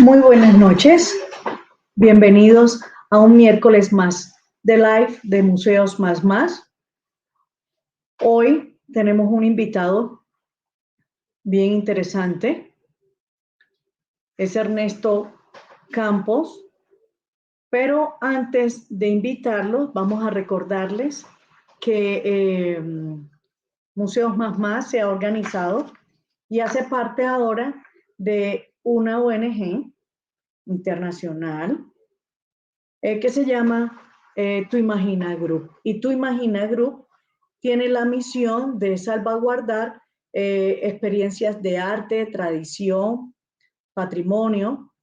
Muy buenas noches, bienvenidos a un miércoles más de live de Museos Más Más. Hoy tenemos un invitado bien interesante, es Ernesto Campos, pero antes de invitarlo vamos a recordarles que Museos Más Más se ha organizado y hace parte ahora de una ONG internacional que se llama Tu Imagina Group. Y Tu Imagina Group tiene la misión de salvaguardar experiencias de arte, tradición, patrimonio,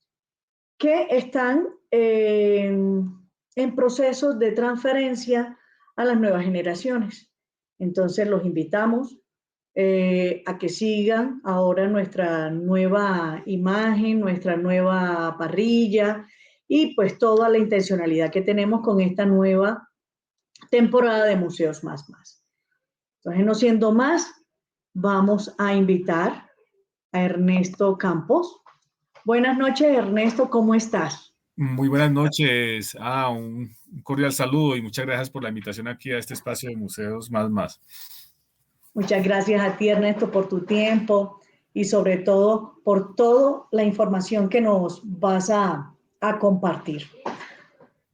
que están en procesos de transferencia a las nuevas generaciones. Entonces los invitamos a que sigan ahora nuestra nueva imagen, nuestra nueva parrilla y pues toda la intencionalidad que tenemos con esta nueva temporada de Museos Más Más. Entonces, no siendo más, vamos a invitar a Ernesto Campos. Buenas noches, Ernesto, ¿cómo estás? Muy buenas noches. Un cordial saludo y muchas gracias por la invitación aquí a este espacio de Museos Más Más. Muchas gracias a ti, Ernesto, por tu tiempo y sobre todo por toda la información que nos vas a compartir.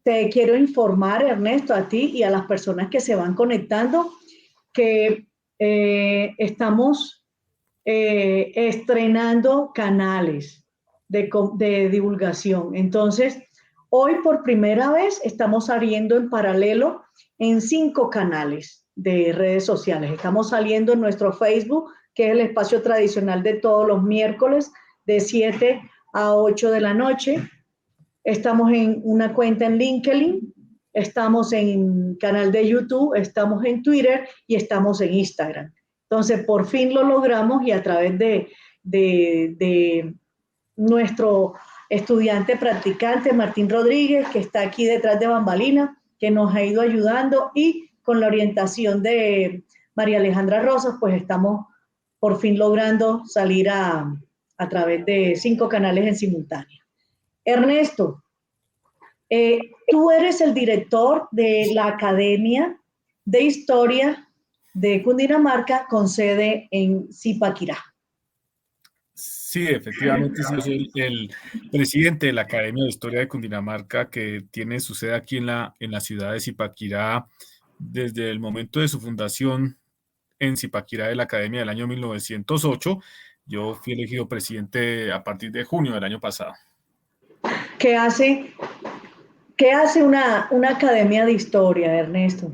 Te quiero informar, Ernesto, a ti y a las personas que se van conectando, que estamos estrenando canales de divulgación. Entonces, hoy por primera vez estamos saliendo en paralelo en 5 canales de redes sociales. Estamos saliendo en nuestro Facebook, que es el espacio tradicional de todos los miércoles de 7 a 8 de la noche. Estamos en una cuenta en LinkedIn, estamos en canal de YouTube, estamos en Twitter y estamos en Instagram. Entonces, por fin lo logramos y a través de nuestro estudiante practicante Martín Rodríguez, que está aquí detrás de bambalina, que nos ha ido ayudando, y con la orientación de María Alejandra Rosas, pues estamos por fin logrando salir a través de 5 canales en simultáneo. Ernesto, tú eres el director de la Academia de Historia de Cundinamarca con sede en Zipaquirá. Sí, efectivamente, sí, soy el presidente de la Academia de Historia de Cundinamarca, que tiene su sede aquí en la ciudad de Zipaquirá desde el momento de su fundación en Zipaquirá de la Academia del año 1908. Yo fui elegido presidente a partir de junio del año pasado. ¿Qué hace, qué hace una academia de historia, Ernesto?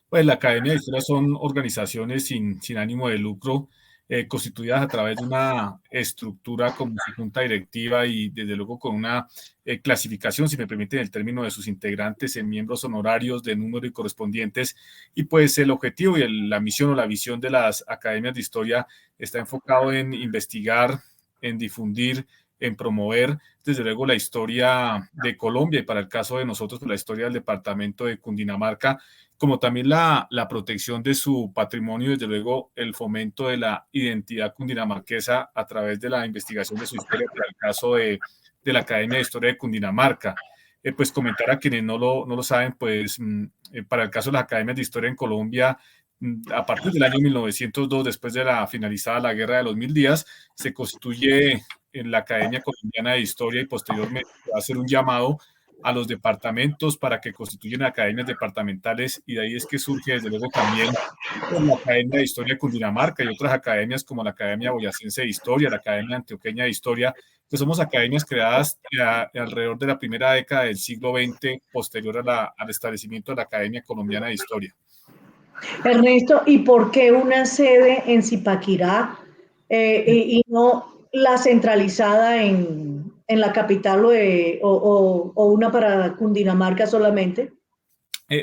Pues la Academia de Historia son organizaciones sin ánimo de lucro, constituidas a través de una estructura como su junta directiva y desde luego con una clasificación, si me permiten el término, de sus integrantes en miembros honorarios de número y correspondientes. Y pues el objetivo y la misión o la visión de las academias de historia está enfocado en investigar, en difundir, en promover, desde luego, la historia de Colombia y para el caso de nosotros, pues, la historia del departamento de Cundinamarca, como también la protección de su patrimonio y desde luego el fomento de la identidad cundinamarquesa a través de la investigación de su historia, para el caso de la Academia de Historia de Cundinamarca. Pues comentar a quienes no lo saben, pues para el caso de las academias de historia en Colombia, a partir del año 1902, después de la finalizada la Guerra de los Mil Días, se constituye en la Academia Colombiana de Historia y posteriormente va a hacer un llamado a los departamentos para que constituyan academias departamentales, y de ahí es que surge desde luego también la Academia de Historia de Cundinamarca y otras academias como la Academia Boyacense de Historia, la Academia Antioqueña de Historia, que somos academias creadas alrededor de la primera década del siglo XX, posterior al establecimiento de la Academia Colombiana de Historia. Ernesto, ¿y por qué una sede en Zipaquirá y no la centralizada en la capital o una para Cundinamarca solamente?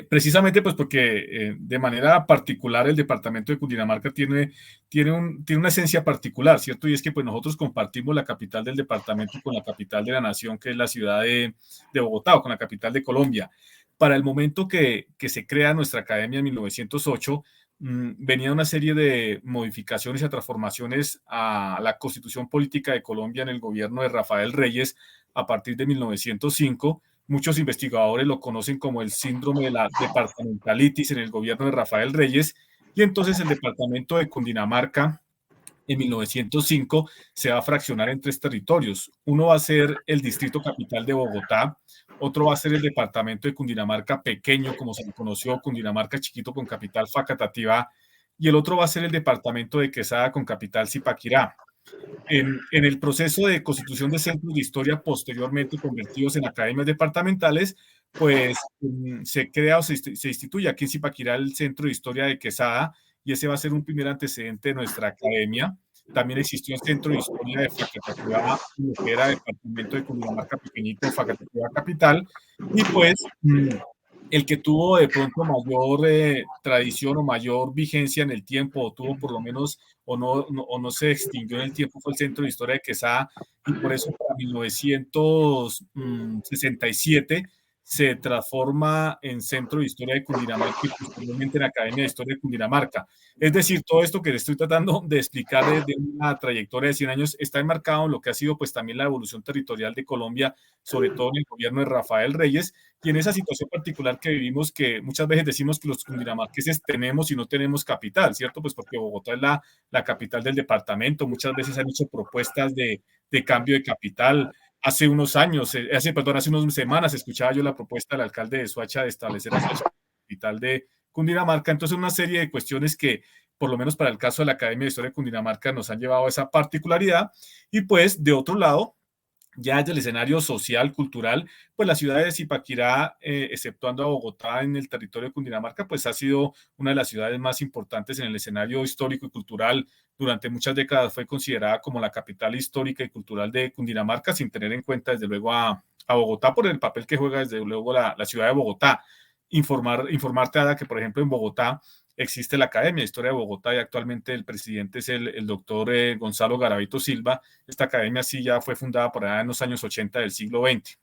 Precisamente pues porque de manera particular el departamento de Cundinamarca tiene una esencia particular, ¿cierto? Y es que pues nosotros compartimos la capital del departamento con la capital de la nación, que es la ciudad de Bogotá, o con la capital de Colombia. Para el momento que se crea nuestra academia en 1908, venía una serie de modificaciones y transformaciones a la Constitución Política de Colombia en el gobierno de Rafael Reyes a partir de 1905. Muchos investigadores lo conocen como el síndrome de la departamentalitis en el gobierno de Rafael Reyes, y entonces el departamento de Cundinamarca en 1905 se va a fraccionar en tres territorios. Uno va a ser el distrito capital de Bogotá, otro va a ser el departamento de Cundinamarca pequeño, como se le conoció, Cundinamarca chiquito con capital Facatativá, y el otro va a ser el departamento de Quesada con capital Zipaquirá. En el proceso de constitución de centros de historia posteriormente convertidos en academias departamentales, pues se crea o se instituye aquí en Zipaquirá el Centro de Historia de Quesada, y ese va a ser un primer antecedente de nuestra academia. También existió el Centro de Historia de Facatativá, lo que era departamento de Cundinamarca pequeñito, Facatativá capital, y pues el que tuvo de pronto mayor tradición o mayor vigencia en el tiempo, o tuvo por lo menos, o no se extinguió en el tiempo, fue el Centro de Historia de Quesada, y por eso para 1967 se transforma en Centro de Historia de Cundinamarca y posteriormente en Academia de Historia de Cundinamarca. Es decir, todo esto que le estoy tratando de explicar de una trayectoria de 100 años está enmarcado en lo que ha sido pues también la evolución territorial de Colombia, sobre todo en el gobierno de Rafael Reyes, y en esa situación particular que vivimos, que muchas veces decimos que los cundinamarqueses tenemos y no tenemos capital, ¿cierto? Pues porque Bogotá es la capital del departamento. Muchas veces han hecho propuestas de cambio de capital. Hace unos años, hace unas semanas, escuchaba yo la propuesta del alcalde de Soacha de establecer a Soacha capital de Cundinamarca. Entonces, una serie de cuestiones que, por lo menos para el caso de la Academia de Historia de Cundinamarca, nos han llevado a esa particularidad. Y pues, de otro lado, ya desde el escenario social, cultural, pues la ciudad de Zipaquirá, exceptuando a Bogotá en el territorio de Cundinamarca, pues ha sido una de las ciudades más importantes en el escenario histórico y cultural. Durante muchas décadas fue considerada como la capital histórica y cultural de Cundinamarca, sin tener en cuenta desde luego a Bogotá por el papel que juega desde luego la ciudad de Bogotá. Informarte, Ada, que por ejemplo en Bogotá existe la Academia de Historia de Bogotá y actualmente el presidente es el doctor Gonzalo Garavito Silva. Esta academia sí ya fue fundada por allá en los años 80 del siglo XX.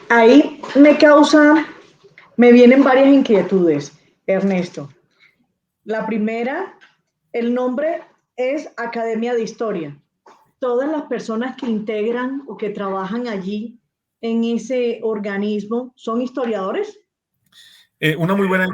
Ahí me vienen varias inquietudes, Ernesto. La primera, el nombre es Academia de Historia. Todas las personas que integran o que trabajan allí en ese organismo son historiadores. Una muy buena,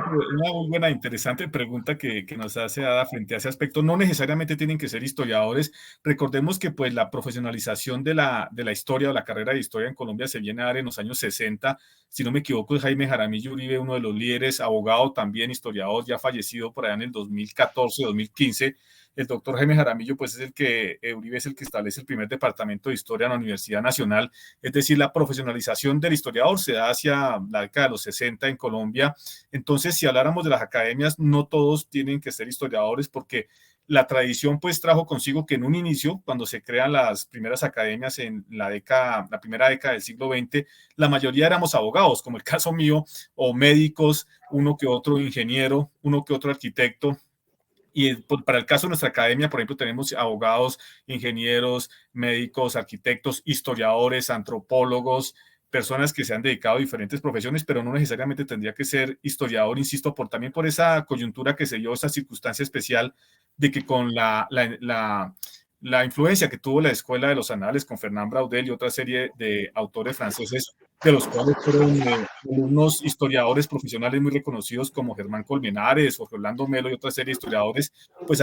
interesante pregunta que nos hace Ada frente a ese aspecto. No necesariamente tienen que ser historiadores. Recordemos que pues la profesionalización de la historia o la carrera de historia en Colombia se viene a dar en los años 60. Si no me equivoco, es Jaime Jaramillo Uribe, uno de los líderes, abogado también, historiador, ya fallecido por allá en el 2014, 2015. El doctor Jaime Jaramillo, pues es el que, Uribe es el que establece el primer departamento de historia en la Universidad Nacional. Es decir, la profesionalización del historiador se da hacia la década de los 60 en Colombia. Entonces, si habláramos de las academias, no todos tienen que ser historiadores, porque la tradición pues trajo consigo que en un inicio, cuando se crean las primeras academias en la primera década del siglo XX, la mayoría éramos abogados, como el caso mío, o médicos, uno que otro ingeniero, uno que otro arquitecto. Y para el caso de nuestra academia, por ejemplo, tenemos abogados, ingenieros, médicos, arquitectos, historiadores, antropólogos, personas que se han dedicado a diferentes profesiones, pero no necesariamente tendría que ser historiador, insisto, también por esa coyuntura que se dio, esa circunstancia especial de que con la influencia que tuvo la Escuela de los Anales con Fernand Braudel y otra serie de autores franceses, de los cuales fueron unos historiadores profesionales muy reconocidos como Germán Colmenares, Jorge Orlando Melo y otra serie de historiadores, pues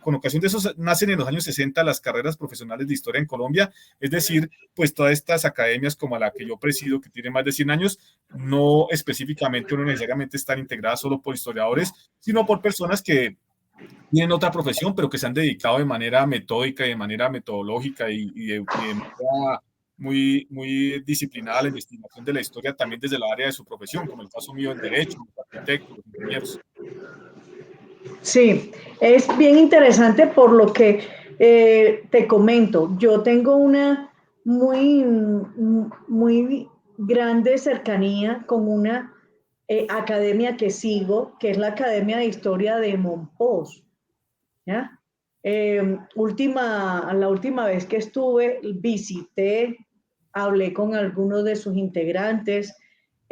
con ocasión de eso nacen en los años 60 las carreras profesionales de historia en Colombia. Es decir, pues todas estas academias como la que yo presido, que tiene más de 100 años, no específicamente, no necesariamente están integradas solo por historiadores, sino por personas que tienen otra profesión, pero que se han dedicado de manera metódica y de manera metodológica y de manera muy disciplinada a la investigación de la historia, también desde el área de su profesión, como el caso mío en Derecho, los arquitectos, los ingenieros. Sí, es bien interesante por lo que te comento. Yo tengo una muy grande cercanía con una academia que sigo, que es la Academia de Historia de Monpós. ¿Ya? La última vez que estuve, visité, hablé con algunos de sus integrantes.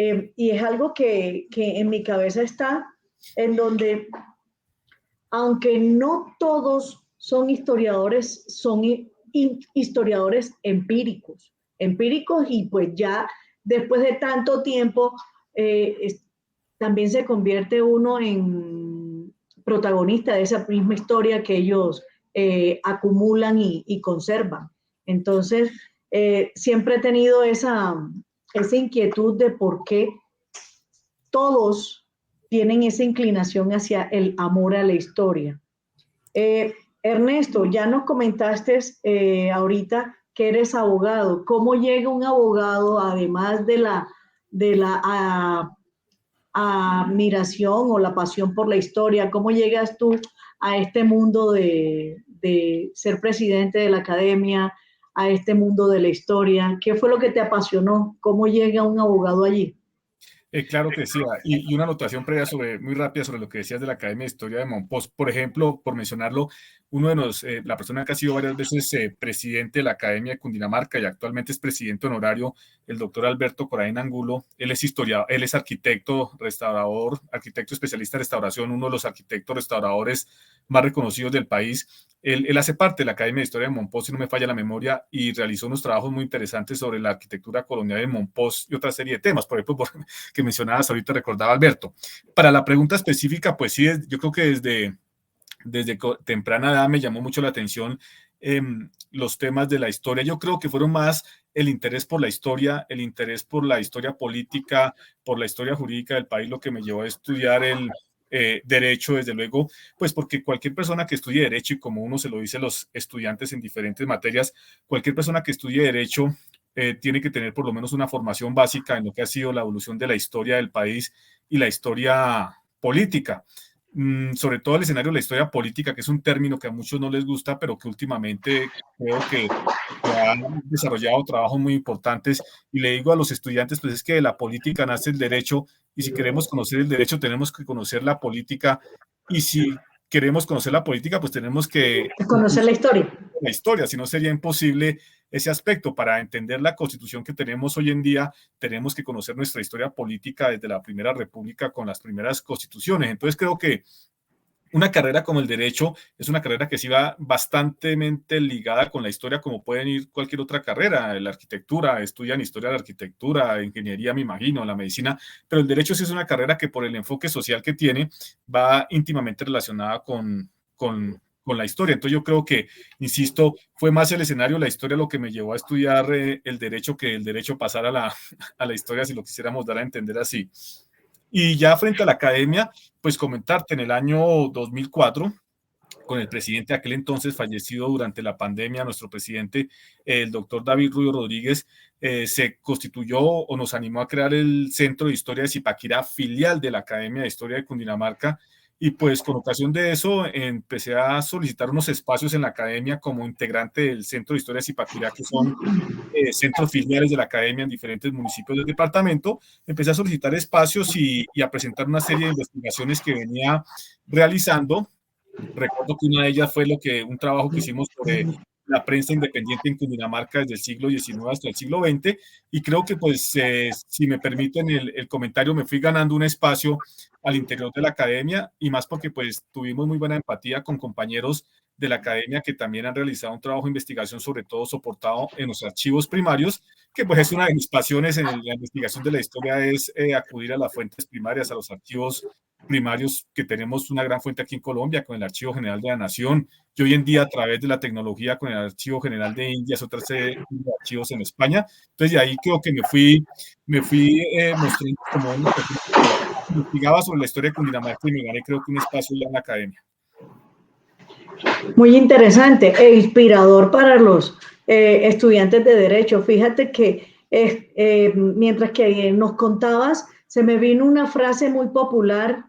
Y es algo que en mi cabeza está, en donde, aunque no todos son historiadores, son historiadores empíricos y pues ya después de tanto tiempo también se convierte uno en protagonista de esa misma historia que ellos acumulan y conservan. Entonces, siempre he tenido esa inquietud de por qué todos tienen esa inclinación hacia el amor a la historia. Ernesto, ya nos comentaste ahorita que eres abogado. ¿Cómo llega un abogado, además de la admiración o la pasión por la historia, cómo llegas tú a este mundo de ser presidente de la academia, a este mundo de la historia? ¿Qué fue lo que te apasionó? ¿Cómo llega un abogado allí? Claro que sí, y una anotación previa muy rápida sobre lo que decías de la Academia de Historia de Mompox. Por ejemplo, por mencionarlo, la persona que ha sido varias veces presidente de la Academia de Cundinamarca y actualmente es presidente honorario, el doctor Alberto Coraín Angulo, él es historiador, él es arquitecto, restaurador, arquitecto especialista en restauración, uno de los arquitectos restauradores más reconocidos del país. Él hace parte de la Academia de Historia de Mompox, si no me falla la memoria, y realizó unos trabajos muy interesantes sobre la arquitectura colonial de Mompox y otra serie de temas, por ejemplo, que mencionabas ahorita, recordaba Alberto. Para la pregunta específica, pues sí, yo creo que desde temprana edad me llamó mucho la atención los temas de la historia. Yo creo que fueron más el interés por la historia, el interés por la historia política, por la historia jurídica del país, lo que me llevó a estudiar el derecho, desde luego, pues porque cualquier persona que estudie derecho, y como uno se lo dice a los estudiantes en diferentes materias, cualquier persona que estudie derecho tiene que tener por lo menos una formación básica en lo que ha sido la evolución de la historia del país y la historia política. Sobre todo el escenario de la historia política, que es un término que a muchos no les gusta, pero que últimamente creo que han desarrollado trabajos muy importantes. Y le digo a los estudiantes, pues es que de la política nace el derecho, y si queremos conocer el derecho, tenemos que conocer la política, y si queremos conocer la política, pues tenemos que Conocer la historia. la historia, si no sería imposible ese aspecto. Para entender la constitución que tenemos hoy en día, tenemos que conocer nuestra historia política desde la Primera República con las primeras constituciones. Entonces creo que una carrera como el derecho es una carrera que sí va bastante ligada con la historia, como pueden ir cualquier otra carrera. La arquitectura, estudian historia de la arquitectura, ingeniería, me imagino, la medicina, pero el derecho sí es una carrera que, por el enfoque social que tiene, va íntimamente relacionada con la historia. Entonces yo creo que, insisto, fue más el escenario, la historia, lo que me llevó a estudiar el derecho, que el derecho pasar a la historia, si lo quisiéramos dar a entender así. Y ya frente a la academia, pues comentarte, en el año 2004, con el presidente de aquel entonces, fallecido durante la pandemia, nuestro presidente, el doctor David Rubio Rodríguez, se constituyó o nos animó a crear el Centro de Historia de Zipaquirá, filial de la Academia de Historia de Cundinamarca. Y pues con ocasión de eso empecé a solicitar unos espacios en la academia como integrante del Centro de Historia de Zipaquirá, que son centros filiales de la academia en diferentes municipios del departamento. Empecé a solicitar espacios y a presentar una serie de investigaciones que venía realizando. Recuerdo que una de ellas fue un trabajo que hicimos sobre la prensa independiente en Cundinamarca desde el siglo XIX hasta el siglo XX, y creo que, pues, si me permiten el comentario, me fui ganando un espacio al interior de la academia, y más porque, pues, tuvimos muy buena empatía con compañeros de la academia que también han realizado un trabajo de investigación, sobre todo soportado en los archivos primarios, que pues es una de mis pasiones en la investigación de la historia, es acudir a las fuentes primarias, a los archivos primarios, que tenemos una gran fuente aquí en Colombia con el Archivo General de la Nación, y hoy en día, a través de la tecnología, con el Archivo General de Indias, otras archivos en España. Entonces de ahí creo que me fui mostrando como una persona que investigaba sobre la historia de Cundinamarca, y me gané, creo que, un espacio ya en la academia. Muy interesante e inspirador para los estudiantes de Derecho. Fíjate que mientras que nos contabas, se me vino una frase muy popular,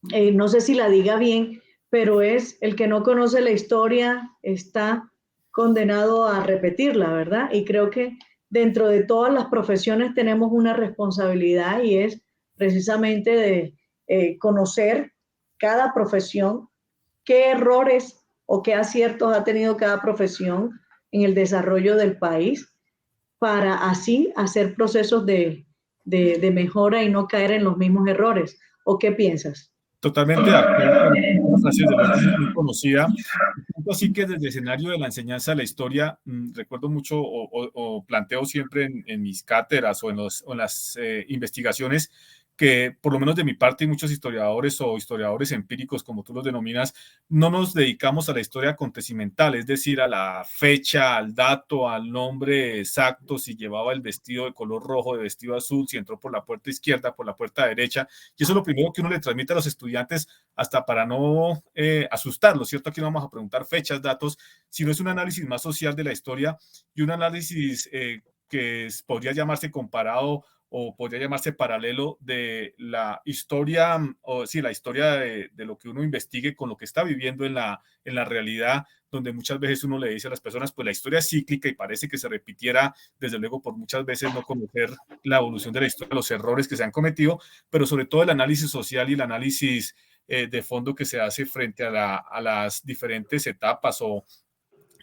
no sé si la diga bien, pero es: el que no conoce la historia está condenado a repetirla, ¿verdad? Y creo que dentro de todas las profesiones tenemos una responsabilidad, y es precisamente de conocer cada profesión, qué errores o qué aciertos ha tenido cada profesión en el desarrollo del país, para así hacer procesos de mejora y no caer en los mismos errores. ¿O qué piensas? Totalmente de acuerdo. Una frase de luego muy conocida. Tanto así que desde el escenario de la enseñanza de la historia, recuerdo mucho o planteo siempre en mis cátedras o en las investigaciones que por lo menos de mi parte y muchos historiadores o historiadores empíricos, como tú los denominas, no nos dedicamos a la historia acontecimental, es decir, a la fecha, al dato, al nombre exacto, si llevaba el vestido de color rojo, de vestido azul, si entró por la puerta izquierda, por la puerta derecha, y eso es lo primero que uno le transmite a los estudiantes hasta para no asustarlos, ¿cierto? Aquí no vamos a preguntar fechas, datos, sino es un análisis más social de la historia y un análisis que podría llamarse comparado o podría llamarse paralelo de la historia, o sí, la historia de lo que uno investigue con lo que está viviendo en la realidad, donde muchas veces uno le dice a las personas, pues la historia es cíclica y parece que se repitiera, desde luego, por muchas veces no conocer la evolución de la historia, los errores que se han cometido, pero sobre todo el análisis social y el análisis de fondo que se hace frente a las diferentes etapas o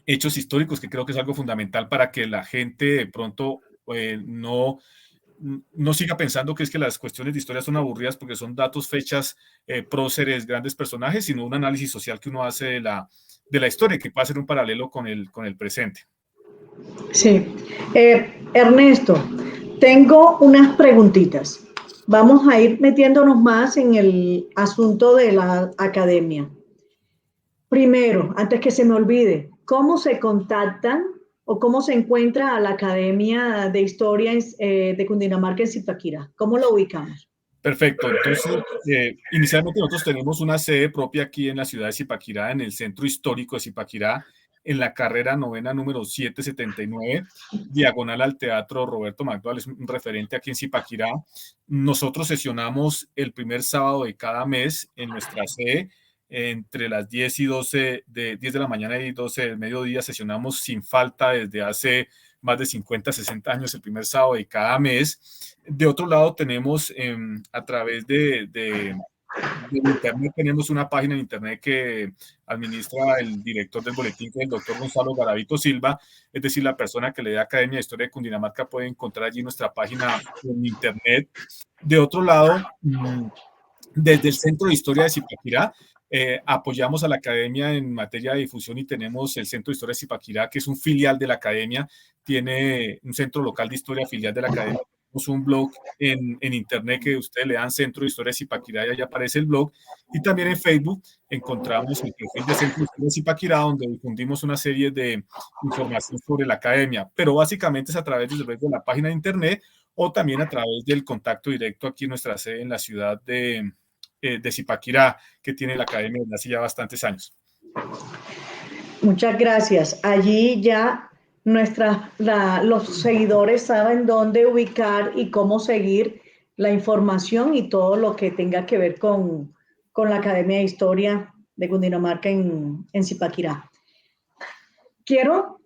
hechos históricos, que creo que es algo fundamental para que la gente de pronto no siga pensando que es que las cuestiones de historia son aburridas porque son datos, fechas, próceres, grandes personajes, sino un análisis social que uno hace de la historia, que puede ser un paralelo con el presente. Sí. Ernesto, tengo unas preguntitas. Vamos a ir metiéndonos más en el asunto de la academia. Primero, antes que se me olvide, ¿cómo se contactan o cómo se encuentra a la Academia de Historia de Cundinamarca en Zipaquirá? ¿Cómo lo ubicamos? Perfecto. Entonces, inicialmente nosotros tenemos una sede propia aquí en la ciudad de Zipaquirá, en el centro histórico de Zipaquirá, en la carrera novena número 779, diagonal al Teatro Roberto Magdal, es un referente aquí en Zipaquirá. Nosotros sesionamos el primer sábado de cada mes en nuestra sede, entre las 10 y 12, 10 de la mañana y 12 del mediodía, sesionamos sin falta desde hace más de 50, 60 años, el primer sábado de cada mes. De otro lado, tenemos a través de internet, tenemos una página de internet que administra el director del boletín, que es el doctor Gonzalo Garavito Silva, es decir, la persona que le da Academia de Historia de Cundinamarca puede encontrar allí nuestra página en internet. De otro lado, desde el Centro de Historia de Zipaquirá, apoyamos a la academia en materia de difusión y tenemos el Centro de Historia de Zipaquirá, que es un filial de la academia, tiene un centro local de historia filial de la academia. Tenemos un blog en internet que ustedes le dan Centro de Historia de Zipaquirá y ahí aparece el blog. Y también en Facebook encontramos el perfil de Centro de Historia de Zipaquirá, donde difundimos una serie de información sobre la academia, pero básicamente es a través de la página de internet o también a través del contacto directo aquí en nuestra sede en la ciudad de Zipaquirá, que tiene la academia desde hace ya bastantes años. Muchas gracias. Allí ya los seguidores saben dónde ubicar y cómo seguir la información y todo lo que tenga que ver con la Academia de Historia de Cundinamarca en Zipaquirá. Creo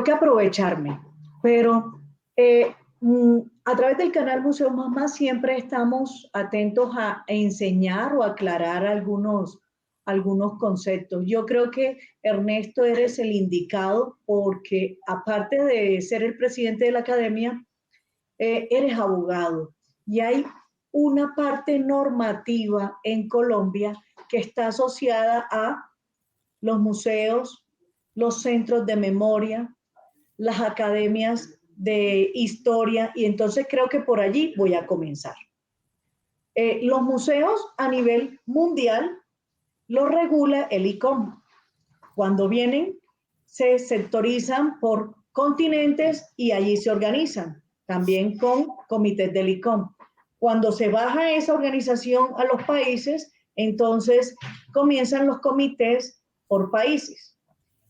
que aprovecharme, pero a través del canal Museo Más siempre estamos atentos a enseñar o aclarar algunos conceptos. Yo creo que Ernesto eres el indicado porque aparte de ser el presidente de la academia, eres abogado y hay una parte normativa en Colombia que está asociada a los museos, los centros de memoria, las academias de historia y entonces creo que por allí voy a comenzar. Los museos a nivel mundial lo regula el ICOM. Cuando vienen, se sectorizan por continentes y allí se organizan, también con comités del ICOM. Cuando se baja esa organización a los países, entonces comienzan los comités por países.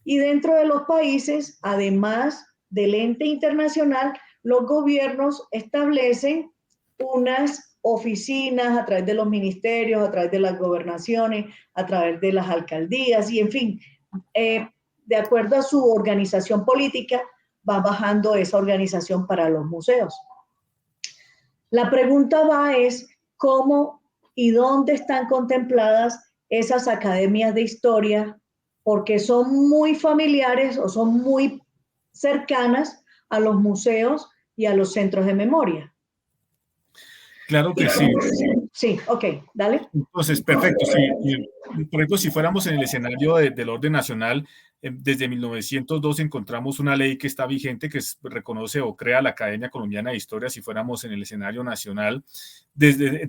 Y dentro de los países, además del ente internacional, los gobiernos establecen unas oficinas a través de los ministerios, a través de las gobernaciones, a través de las alcaldías y en fin, de acuerdo a su organización política, va bajando esa organización para los museos. La pregunta es cómo y dónde están contempladas esas academias de historia, porque son muy familiares o son muy cercanas a los museos y a los centros de memoria. Claro que sí. Sí, ok, dale. Entonces, perfecto. Sí. Por ejemplo, si fuéramos en el escenario del orden nacional, desde 1902 encontramos una ley que está vigente reconoce o crea la Academia Colombiana de Historia si fuéramos en el escenario nacional.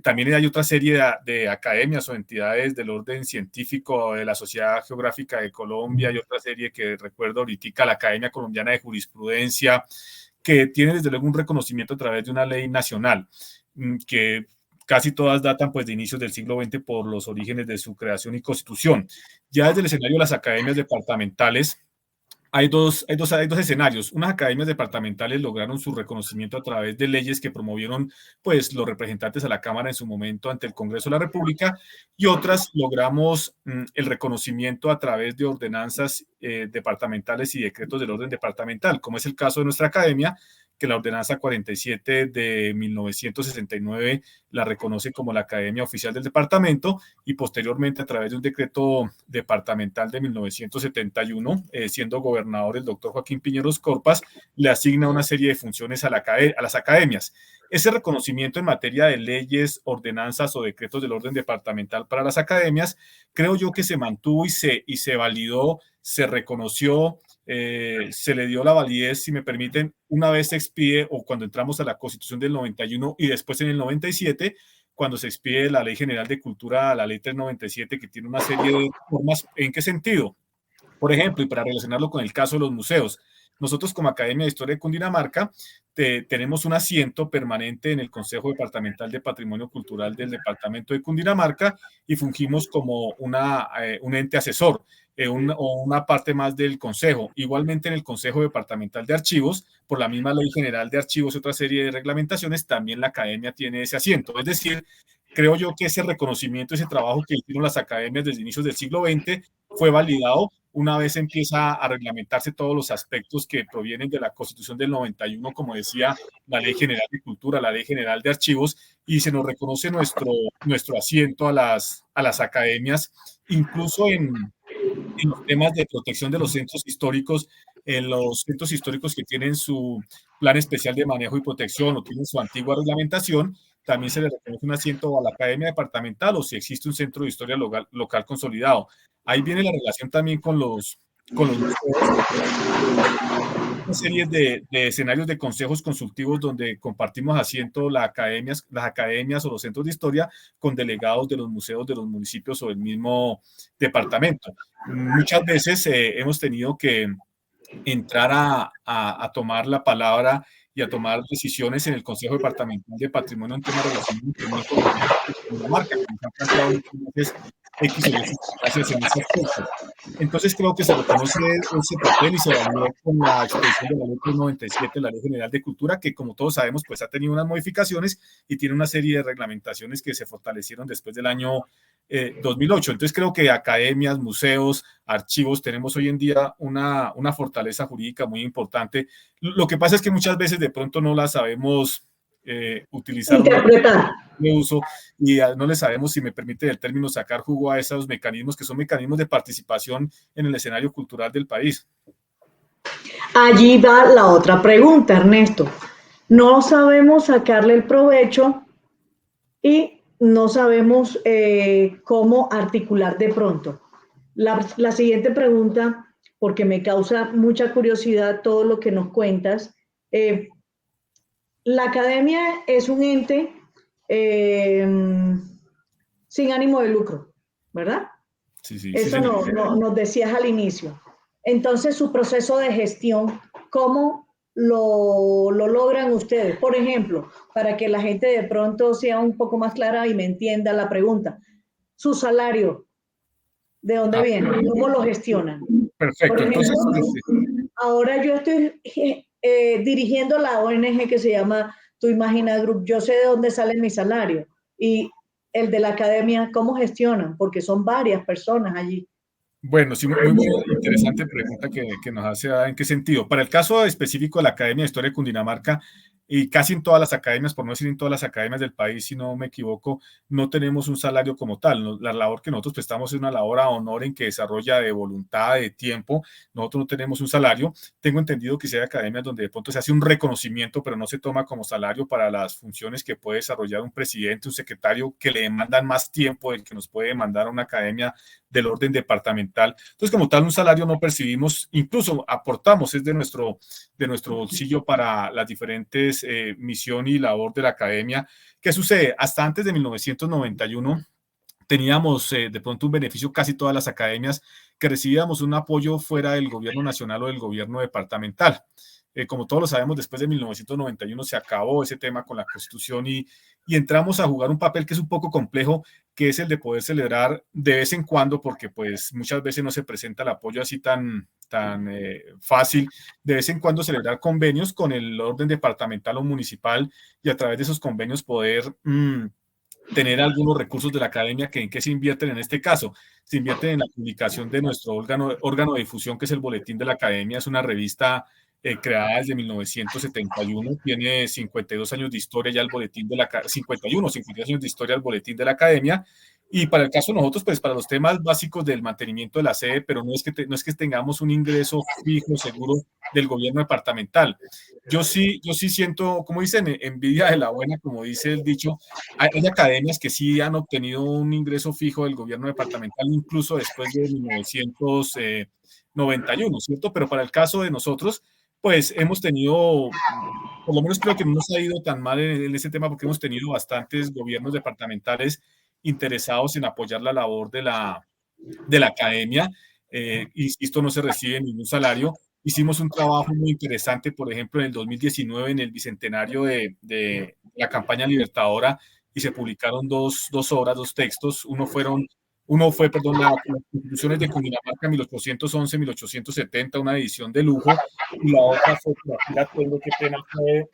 También hay otra serie de academias o entidades del orden científico de la Sociedad Geográfica de Colombia y otra serie que recuerdo ahorita, la Academia Colombiana de Jurisprudencia, que tiene desde luego un reconocimiento a través de una ley nacional que casi todas datan pues de inicios del siglo XX por los orígenes de su creación y constitución. Ya desde el escenario de las academias departamentales, hay dos escenarios. Unas academias departamentales lograron su reconocimiento a través de leyes que promovieron pues, los representantes a la Cámara en su momento ante el Congreso de la República y otras logramos el reconocimiento a través de ordenanzas departamentales y decretos del orden departamental, como es el caso de nuestra academia, que la ordenanza 47 de 1969 la reconoce como la Academia Oficial del Departamento y posteriormente a través de un decreto departamental de 1971, siendo gobernador el doctor Joaquín Piñeros Corpas, le asigna una serie de funciones a las academias. Ese reconocimiento en materia de leyes, ordenanzas o decretos del orden departamental para las academias, creo yo que se mantuvo y se validó, se reconoció, se le dio la validez, si me permiten, una vez se expide o cuando entramos a la Constitución del 91 y después en el 97, cuando se expide la Ley General de Cultura, la Ley 397, que tiene una serie de normas. ¿En qué sentido? Por ejemplo, y para relacionarlo con el caso de los museos, nosotros como Academia de Historia de Cundinamarca tenemos un asiento permanente en el Consejo Departamental de Patrimonio Cultural del Departamento de Cundinamarca y fungimos como un ente asesor o una parte más del Consejo. Igualmente en el Consejo Departamental de Archivos, por la misma Ley General de Archivos y otra serie de reglamentaciones, también la Academia tiene ese asiento. Es decir, creo yo que ese reconocimiento, ese trabajo que hicieron las academias desde inicios del siglo XX fue validado una vez empieza a reglamentarse todos los aspectos que provienen de la Constitución del 91, como decía la Ley General de Cultura, la Ley General de Archivos, y se nos reconoce nuestro asiento a las academias, incluso en los temas de protección de los centros históricos, en los centros históricos que tienen su plan especial de manejo y protección o tienen su antigua reglamentación, también se le reconoce un asiento a la academia departamental o si existe un centro de historia local consolidado. Ahí viene la relación también con los museos, una serie de escenarios de consejos consultivos donde compartimos asiento las academias o los centros de historia con delegados de los museos de los municipios o del mismo departamento. Muchas veces hemos tenido que entrar a tomar la palabra y a tomar decisiones en el Consejo Departamental de Patrimonio en temas relacionados con la marca, que nos han planteado muchas veces X o Y circunstancias en ese aspecto. Entonces creo que se reconoce ese papel y se validó con la expresión de la Ley 397, la Ley General de Cultura, que como todos sabemos, pues ha tenido unas modificaciones y tiene una serie de reglamentaciones que se fortalecieron después del año 2008. Entonces creo que academias, museos, archivos, tenemos hoy en día una fortaleza jurídica muy importante. Lo que pasa es que muchas veces de pronto no la sabemos utilizar de uso y no le sabemos, si me permite el término, sacar jugo a esos mecanismos que son mecanismos de participación en el escenario cultural del país. Allí va la otra pregunta, Ernesto. No sabemos sacarle el provecho y no sabemos cómo articular de pronto. La siguiente pregunta, porque me causa mucha curiosidad todo lo que nos cuentas. La academia es un ente sin ánimo de lucro, ¿verdad? Sí, Eso nos decías al inicio. Entonces, su proceso de gestión, ¿cómo lo logran ustedes? Por ejemplo, para que la gente de pronto sea un poco más clara y me entienda la pregunta. Su salario, ¿de dónde viene? ¿Cómo lo gestionan? Perfecto. Por ejemplo, ahora yo estoy dirigiendo la ONG que se llama Tu Imagina Group. Yo sé de dónde sale mi salario. Y el de la academia, ¿cómo gestionan? Porque son varias personas allí. Bueno, sí, muy interesante pregunta que nos hace. ¿En qué sentido? Para el caso específico de la Academia de Historia de Cundinamarca, y casi en todas las academias, por no decir en todas las academias del país, si no me equivoco, no tenemos un salario como tal. La labor que nosotros prestamos es una labor a honor en que desarrolla de voluntad, de tiempo. Nosotros no tenemos un salario. Tengo entendido que si hay academias donde de pronto se hace un reconocimiento, pero no se toma como salario para las funciones que puede desarrollar un presidente, un secretario, que le demandan más tiempo del que nos puede demandar una academia del orden departamental. Entonces, como tal, un salario no percibimos, incluso aportamos, es de nuestro bolsillo para las diferentes misión y labor de la academia. ¿Qué sucede? Hasta antes de 1991 teníamos de pronto un beneficio casi todas las academias que recibíamos un apoyo fuera del gobierno nacional o del gobierno departamental. Como todos lo sabemos, después de 1991 se acabó ese tema con la Constitución y entramos a jugar un papel que es un poco complejo, que es el de poder celebrar de vez en cuando, porque pues muchas veces no se presenta el apoyo así tan fácil, de vez en cuando celebrar convenios con el orden departamental o municipal y a través de esos convenios poder tener algunos recursos de la academia que en qué se invierten en este caso. Se invierten en la publicación de nuestro órgano de difusión, que es el Boletín de la Academia. Es una revista creada desde 1971, tiene 52 años de historia ya el Boletín de la 52 años de historia el Boletín de la Academia. Y para el caso de nosotros, pues para los temas básicos del mantenimiento de la sede, pero no es que tengamos un ingreso fijo, seguro del gobierno departamental. Yo sí siento, como dicen, envidia de la buena, como dice el dicho. Hay academias que sí han obtenido un ingreso fijo del gobierno departamental, incluso después de 1991, ¿cierto? Pero para el caso de nosotros, pues hemos tenido, por lo menos creo que no nos ha ido tan mal en ese tema porque hemos tenido bastantes gobiernos departamentales interesados en apoyar la labor de la academia. Insisto, no se recibe ningún salario. Hicimos un trabajo muy interesante, por ejemplo, en el 2019, en el bicentenario de la campaña libertadora, y se publicaron dos obras, dos textos. Uno fue, perdón, las constituciones de Cundinamarca 1811-1870, una edición de lujo, y la otra fue, por aquí la tengo, qué pena, fue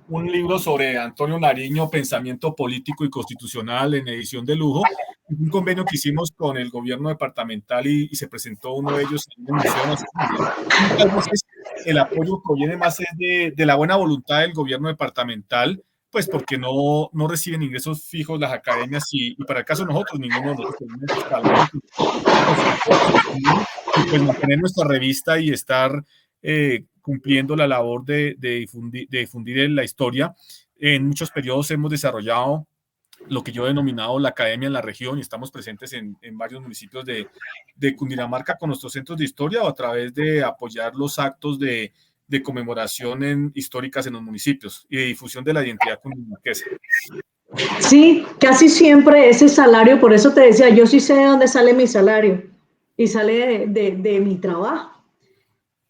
un libro sobre Antonio Nariño, Pensamiento Político y Constitucional, en edición de lujo, un convenio que hicimos con el gobierno departamental y se presentó uno de ellos en el Museo Nacional. Muchas veces el apoyo proviene más de la buena voluntad del gobierno departamental, pues porque no reciben ingresos fijos las academias y para el caso de nosotros, ninguno de nosotros tenemos salario, y pues mantener nuestra revista y estar cumpliendo la labor de difundir la historia. En muchos periodos hemos desarrollado lo que yo he denominado la academia en la región y estamos presentes en varios municipios de Cundinamarca con nuestros centros de historia o a través de apoyar los actos de conmemoración históricas en los municipios y de difusión de la identidad cundinamarquesa. Sí, casi siempre ese salario, por eso te decía, yo sí sé de dónde sale mi salario y sale de mi trabajo.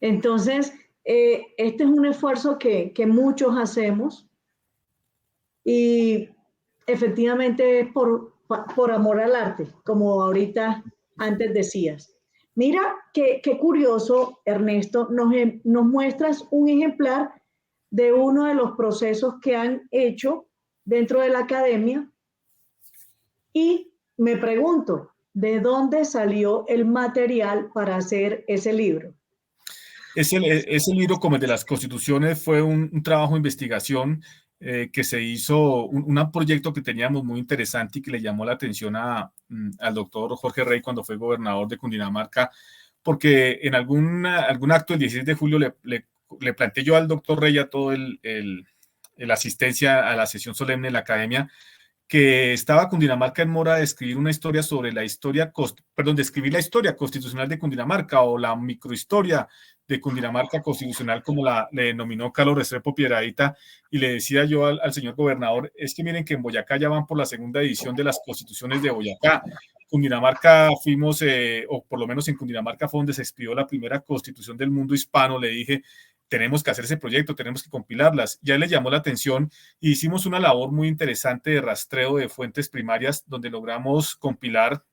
Entonces, este es un esfuerzo que muchos hacemos y efectivamente es por amor al arte, como ahorita antes decías. Mira, qué curioso, Ernesto, nos muestras un ejemplar de uno de los procesos que han hecho dentro de la academia y me pregunto, ¿de dónde salió el material para hacer ese libro? Ese libro, como el de las constituciones, fue un trabajo de investigación que se hizo, un proyecto que teníamos muy interesante y que le llamó la atención al doctor Jorge Rey cuando fue gobernador de Cundinamarca, porque en algún acto el 16 de julio le planteé yo al doctor Rey a todo el asistencia a la sesión solemne de la academia que estaba Cundinamarca en mora de escribir una historia sobre la historia, perdón, de escribir la historia constitucional de Cundinamarca o la microhistoria de Cundinamarca constitucional, como le denominó Carlos Restrepo Piedradita, y le decía yo al señor gobernador, es que miren que en Boyacá ya van por la segunda edición de las constituciones de Boyacá. Cundinamarca fuimos, o por lo menos en Cundinamarca fue donde se escribió la primera constitución del mundo hispano, le dije, tenemos que hacer ese proyecto, tenemos que compilarlas. Ya le llamó la atención y hicimos una labor muy interesante de rastreo de fuentes primarias donde logramos compilar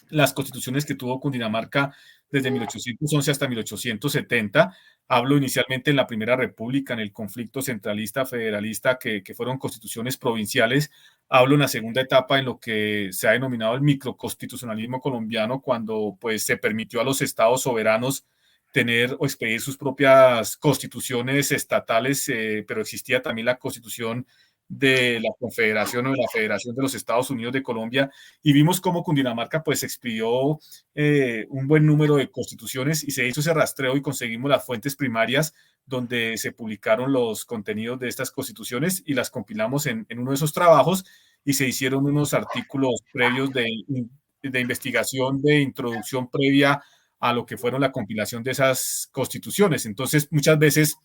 las constituciones que tuvo Cundinamarca desde 1811 hasta 1870. Hablo inicialmente en la Primera República, en el conflicto centralista federalista, que fueron constituciones provinciales. Hablo en la segunda etapa en lo que se ha denominado el microconstitucionalismo colombiano, cuando pues se permitió a los estados soberanos tener o expedir sus propias constituciones estatales, pero existía también la constitución de la Confederación o de la Federación de los Estados Unidos de Colombia, y vimos cómo Cundinamarca pues expidió un buen número de constituciones y se hizo ese rastreo y conseguimos las fuentes primarias donde se publicaron los contenidos de estas constituciones y las compilamos en uno de esos trabajos, y se hicieron unos artículos previos de investigación, de introducción previa a lo que fueron la compilación de esas constituciones. Entonces, muchas veces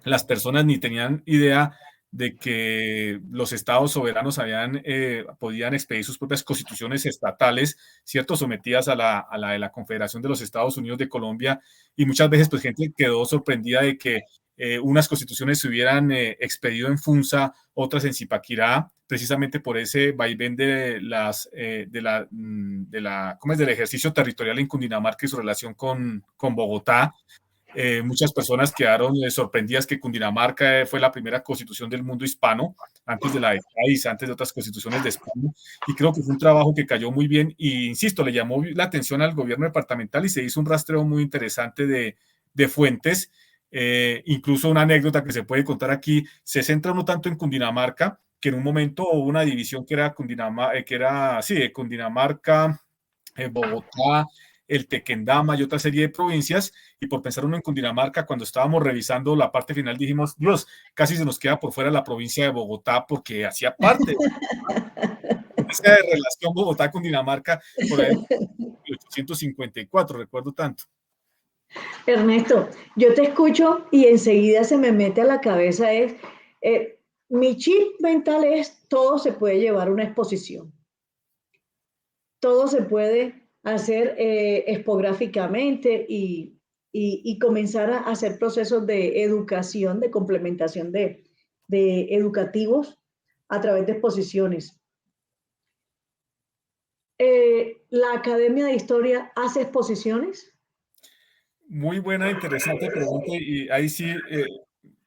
las personas ni tenían idea de que los estados soberanos podían expedir sus propias constituciones estatales, ¿cierto? Sometidas a la de la Confederación de los Estados Unidos de Colombia, y muchas veces pues gente quedó sorprendida de que unas constituciones se hubieran expedido en Funza, otras en Zipaquirá, precisamente por ese vaivén ¿cómo es? Del ejercicio territorial en Cundinamarca y su relación con Bogotá. Muchas personas quedaron sorprendidas que Cundinamarca fue la primera constitución del mundo hispano, antes de la de Cádiz, antes de otras constituciones de España, y creo que fue un trabajo que cayó muy bien, y insisto, le llamó la atención al gobierno departamental y se hizo un rastreo muy interesante de fuentes. Incluso una anécdota que se puede contar aquí, se centra no tanto en Cundinamarca, que en un momento hubo una división que era Cundinamarca, Bogotá, el Tequendama y otra serie de provincias, y por pensar uno en Cundinamarca, cuando estábamos revisando la parte final dijimos, Dios, casi se nos queda por fuera la provincia de Bogotá porque hacía parte de esa relación Bogotá-Cundinamarca por ahí en 1854, recuerdo tanto. Ernesto, yo te escucho y enseguida se me mete a la cabeza mi chip mental es todo se puede llevar a una exposición, todo se puede hacer expográficamente y comenzar a hacer procesos de educación, de complementación de educativos a través de exposiciones. ¿La Academia de Historia hace exposiciones? Muy buena, interesante pregunta, y ahí sí,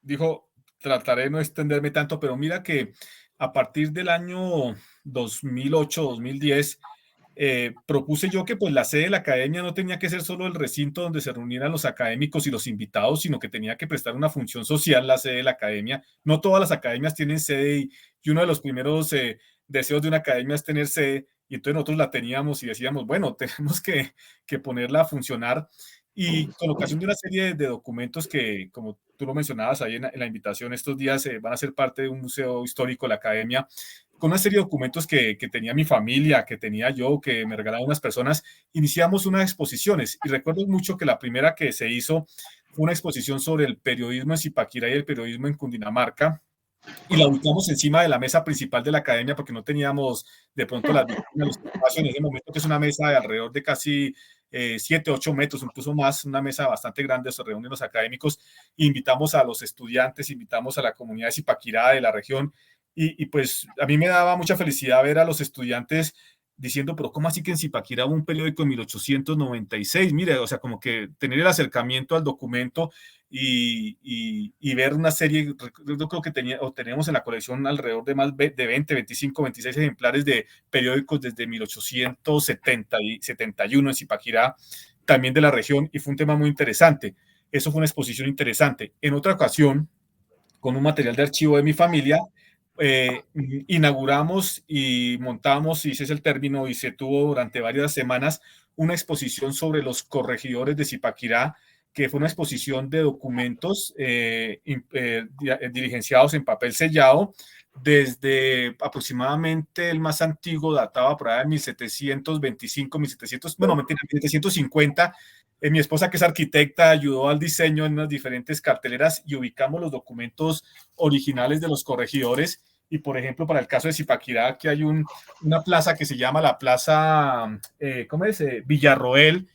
dijo, trataré de no extenderme tanto, pero mira que a partir del año 2008-2010, propuse yo que pues la sede de la academia no tenía que ser solo el recinto donde se reunieran los académicos y los invitados, sino que tenía que prestar una función social la sede de la academia. No todas las academias tienen sede, y uno de los primeros deseos de una academia es tener sede, y entonces nosotros la teníamos y decíamos, bueno, tenemos que ponerla a funcionar, y colocación de una serie de documentos que, como tú lo mencionabas ahí en la invitación, estos días van a ser parte de un museo histórico de la academia, con una serie de documentos que tenía mi familia, que tenía yo, que me regalaron unas personas. Iniciamos unas exposiciones, y recuerdo mucho que la primera que se hizo fue una exposición sobre el periodismo en Zipaquirá y el periodismo en Cundinamarca, y la ubicamos encima de la mesa principal de la academia porque no teníamos de pronto los espacios en ese momento, que es una mesa de alrededor de casi 7, 8 metros, incluso más, una mesa bastante grande, se reúnen los académicos, invitamos a los estudiantes, invitamos a la comunidad de Zipaquirá, de la región, y pues a mí me daba mucha felicidad ver a los estudiantes diciendo, pero ¿cómo así que en Zipaquirá hubo un periódico en 1896? Mire, o sea, como que tener el acercamiento al documento y ver una serie, yo creo que teníamos en la colección alrededor de más de 20, 25, 26 ejemplares de periódicos desde 1871 en Zipaquirá, también de la región, y fue un tema muy interesante. Eso fue una exposición interesante. En otra ocasión, con un material de archivo de mi familia, inauguramos y montamos, y ese es el término, y se tuvo durante varias semanas una exposición sobre los corregidores de Zipaquirá, que fue una exposición de documentos diligenciados en papel sellado, desde aproximadamente el más antiguo databa por ahí en 1725, 1700, bueno, mentira, 1750. Mi esposa, que es arquitecta, ayudó al diseño en unas diferentes carteleras y ubicamos los documentos originales de los corregidores. Y por ejemplo, para el caso de Zipaquirá, aquí hay una plaza que se llama la Plaza, ¿cómo es? Villarroel,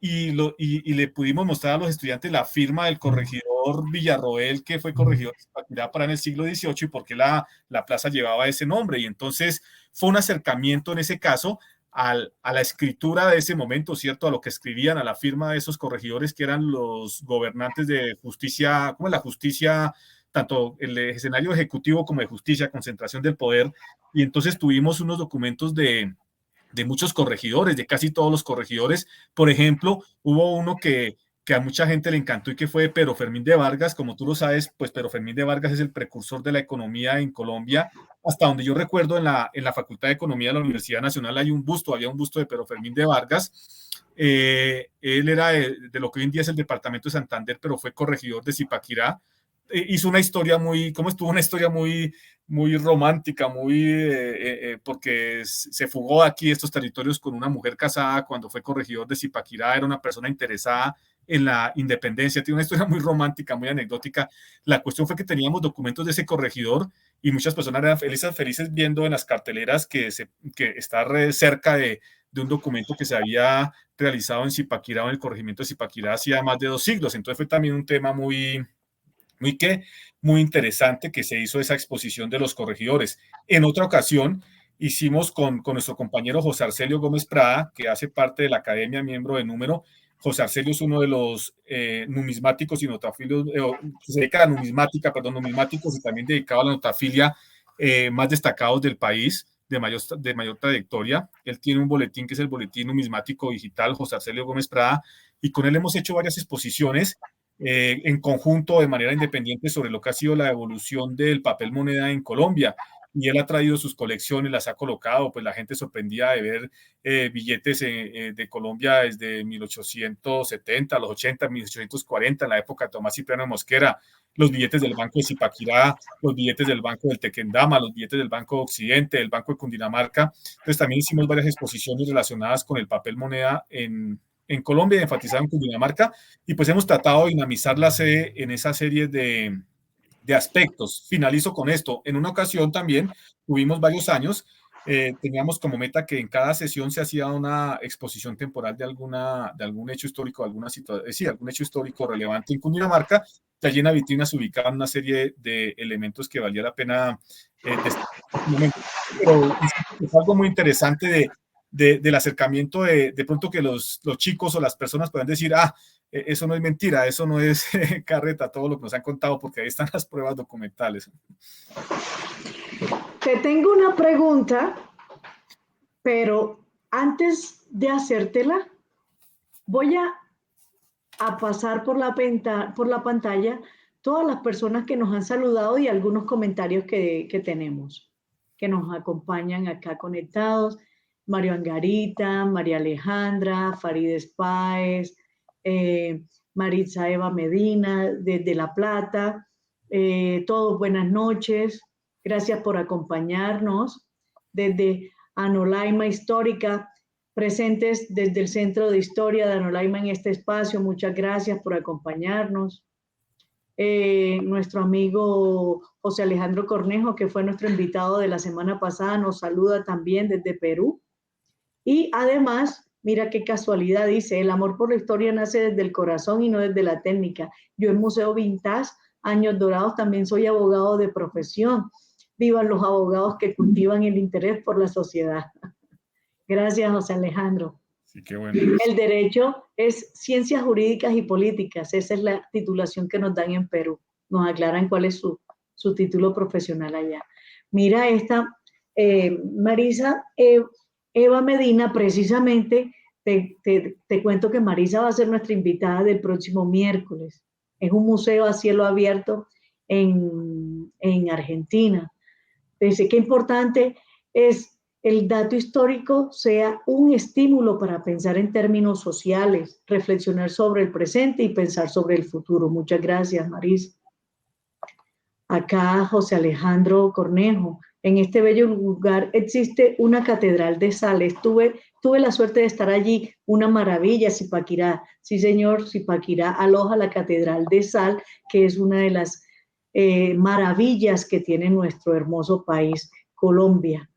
y le pudimos mostrar a los estudiantes la firma del corregidor Villarroel, que fue corregidor de Zipaquirá para en el siglo XVIII, y por qué la plaza llevaba ese nombre. Y entonces fue un acercamiento en ese caso a la escritura de ese momento, ¿cierto? A lo que escribían, a la firma de esos corregidores, que eran los gobernantes de justicia, como la justicia, tanto el escenario ejecutivo como de justicia, concentración del poder. Y entonces tuvimos unos documentos de muchos corregidores, de casi todos los corregidores. Por ejemplo, hubo uno que que a mucha gente le encantó y que fue Pero Fermín de Vargas. Como tú lo sabes, pues Pero Fermín de Vargas es el precursor de la economía en Colombia. Hasta donde yo recuerdo, en la Facultad de Economía de la Universidad Nacional había un busto de Pero Fermín de Vargas. Él era de lo que hoy en día es el departamento de Santander, pero fue corregidor de Zipaquirá. Hizo una historia muy, ¿cómo estuvo? Una historia muy, muy romántica, porque se fugó aquí de estos territorios con una mujer casada cuando fue corregidor de Zipaquirá, era una persona interesada en la independencia, tiene una historia muy romántica, muy anecdótica. La cuestión fue que teníamos documentos de ese corregidor y muchas personas eran felices viendo en las carteleras que está cerca de un documento que se había realizado en Zipaquirá o en el corregimiento de Zipaquirá hacía más de 2 siglos. Entonces fue también un tema muy interesante que se hizo esa exposición de los corregidores. En otra ocasión hicimos con nuestro compañero José Arcelio Gómez Prada, que hace parte de la Academia, miembro de Número. José Arcelio es uno de los numismáticos y notafilios, se dedica a la numismática, numismáticos y también dedicado a la notafilia más destacados del país, de mayor trayectoria. Él tiene un boletín que es el Boletín Numismático Digital, José Arcelio Gómez Prada, y con él hemos hecho varias exposiciones en conjunto de manera independiente sobre lo que ha sido la evolución del papel moneda en Colombia. Y él ha traído sus colecciones, las ha colocado, pues la gente sorprendía de ver billetes de Colombia desde 1870, los 80, 1840, en la época de Tomás Cipriano Mosquera, los billetes del Banco de Zipaquirá, los billetes del Banco del Tequendama, los billetes del Banco de Occidente, del Banco de Cundinamarca. Entonces también hicimos varias exposiciones relacionadas con el papel moneda en Colombia, enfatizado en Cundinamarca, y pues hemos tratado de dinamizar la sede en esa serie de aspectos. Finalizo con esto. En una ocasión también, tuvimos varios años, teníamos como meta que en cada sesión se hacía una exposición temporal de algún hecho histórico, algún hecho histórico relevante en Cundinamarca, que allí en la vitrina se ubicaban una serie de elementos que valía la pena destacar. Pero es algo muy interesante del acercamiento de pronto que los chicos o las personas puedan decir, eso no es mentira, eso no es carreta, todo lo que nos han contado, porque ahí están las pruebas documentales. Te tengo una pregunta, pero antes de hacértela, voy a pasar por la pantalla todas las personas que nos han saludado y algunos comentarios que tenemos, que nos acompañan acá conectados. Mario Angarita, María Alejandra, Farideh Páez, Maritza Eva Medina, desde La Plata. Todos buenas noches, gracias por acompañarnos. Desde Anolaima Histórica, presentes desde el Centro de Historia de Anolaima en este espacio, muchas gracias por acompañarnos. Nuestro amigo José Alejandro Cornejo, que fue nuestro invitado de la semana pasada, nos saluda también desde Perú. Y además, mira qué casualidad, dice, el amor por la historia nace desde el corazón y no desde la técnica. Yo en Museo Vintage, Años Dorados, también soy abogado de profesión. Vivan los abogados que cultivan el interés por la sociedad. Gracias, José Alejandro. Sí, qué bueno. El derecho es ciencias jurídicas y políticas. Esa es la titulación que nos dan en Perú. Nos aclaran cuál es su título profesional allá. Mira esta, Marisa Eva Medina, precisamente, te cuento que Marisa va a ser nuestra invitada del próximo miércoles. Es un museo a cielo abierto en Argentina. Dice qué importante es el dato histórico sea un estímulo para pensar en términos sociales, reflexionar sobre el presente y pensar sobre el futuro. Muchas gracias, Marisa. Acá José Alejandro Cornejo. En este bello lugar existe una catedral de sal. Tuve la suerte de estar allí, una maravilla, Zipaquirá. Sí, señor, Zipaquirá aloja la catedral de sal, que es una de las maravillas que tiene nuestro hermoso país, Colombia.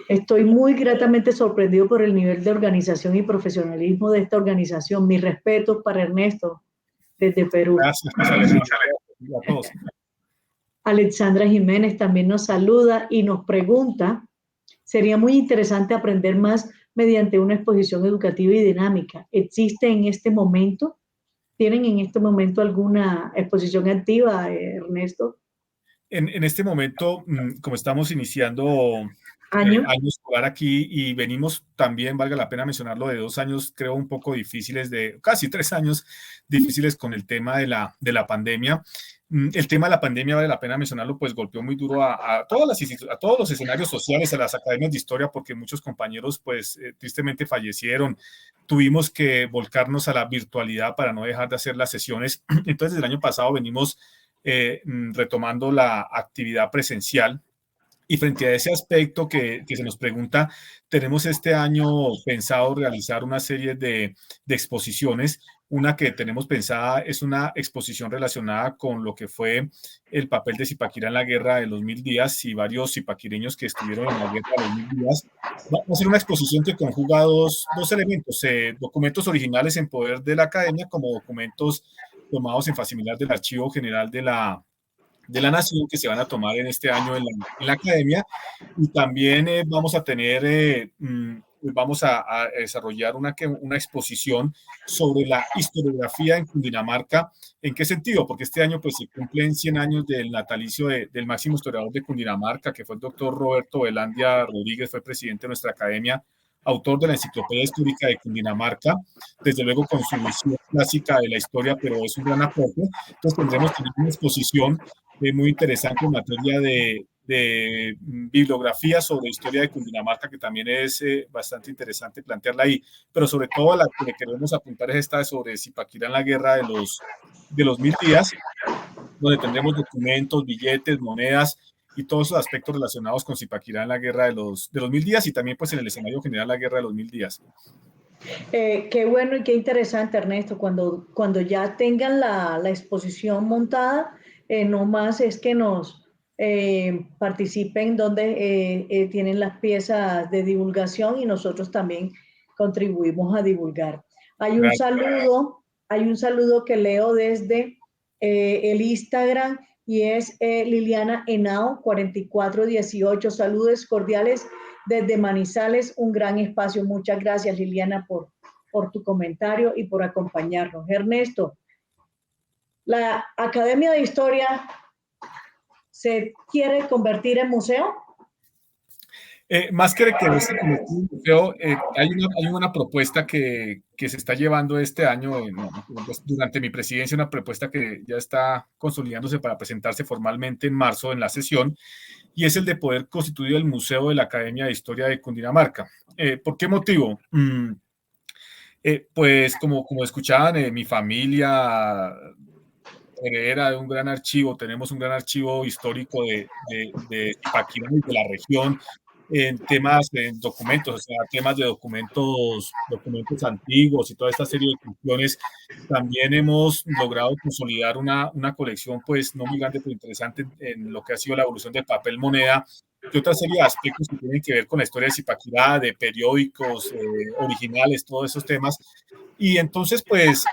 Estoy muy gratamente sorprendido por el nivel de organización y profesionalismo de esta organización. Mis respetos para Ernesto, desde Perú. Gracias, José Alejandro. A todos. Alexandra Jiménez también nos saluda y nos pregunta, sería muy interesante aprender más mediante una exposición educativa y dinámica. ¿Existe en este momento? ¿Tienen en este momento alguna exposición activa, Ernesto? En este momento, como estamos iniciando Año. año escolar aquí y venimos también, valga la pena mencionarlo, de 2 años, creo, un poco difíciles, de casi 3 años difíciles con el tema de la pandemia. El tema de la pandemia, vale la pena mencionarlo, pues golpeó muy duro a a todos los escenarios sociales, a las academias de historia, porque muchos compañeros, pues, tristemente fallecieron. Tuvimos que volcarnos a la virtualidad para no dejar de hacer las sesiones. Entonces, desde el año pasado venimos retomando la actividad presencial. Y frente a ese aspecto que se nos pregunta, tenemos este año pensado realizar una serie de exposiciones. Una que tenemos pensada es una exposición relacionada con lo que fue el papel de Zipaquirá en la guerra de los 1000 días y varios zipaquireños que estuvieron en la guerra de los 1000 días. Va a ser una exposición que conjuga dos elementos, documentos originales en poder de la academia como documentos tomados en facsimile del Archivo General de la Nación que se van a tomar en este año en la academia y también vamos a tener, vamos a desarrollar una exposición sobre la historiografía en Cundinamarca. ¿En qué sentido? Porque este año pues se cumplen 100 años del natalicio del máximo historiador de Cundinamarca, que fue el doctor Roberto Velandia Rodríguez, fue presidente de nuestra academia, autor de la Enciclopedia Histórica de Cundinamarca, desde luego con su visión clásica de la historia, pero es un gran aporte. Entonces tendremos también una exposición muy interesante en materia de bibliografía sobre historia de Cundinamarca, que también es bastante interesante plantearla ahí, pero sobre todo la que le queremos apuntar es esta sobre Zipaquirá en la guerra de los 1000 días, donde tendremos documentos, billetes, monedas y todos esos aspectos relacionados con Zipaquirá en la guerra de los 1000 días y también pues en el escenario general la guerra de los 1000 días. Qué bueno y qué interesante, Ernesto, cuando ya tengan la exposición montada, no más es que nos participen donde tienen las piezas de divulgación y nosotros también contribuimos a divulgar. Gracias. Hay un saludo que leo desde el Instagram y es Liliana Henao 4418. Saludos cordiales desde Manizales, un gran espacio. Muchas gracias, Liliana, por tu comentario y por acompañarnos. Ernesto, la Academia de Historia se quiere convertir en museo. Más que este museo, hay una propuesta que se está llevando este año, durante mi presidencia, una propuesta que ya está consolidándose para presentarse formalmente en marzo en la sesión, y es el de poder constituir el Museo de la Academia de Historia de Cundinamarca. ¿Por qué motivo? Pues como escuchaban, mi familia heredera de un gran archivo, tenemos un gran archivo histórico de Zipaquirá y de la región, en temas, en documentos, o sea, temas de documentos antiguos y toda esta serie de cuestiones. También hemos logrado consolidar una colección, pues, no muy grande, pero interesante en lo que ha sido la evolución del papel moneda y otra serie de aspectos que tienen que ver con la historia de Zipaquirá, de periódicos originales, todos esos temas. Y entonces, pues,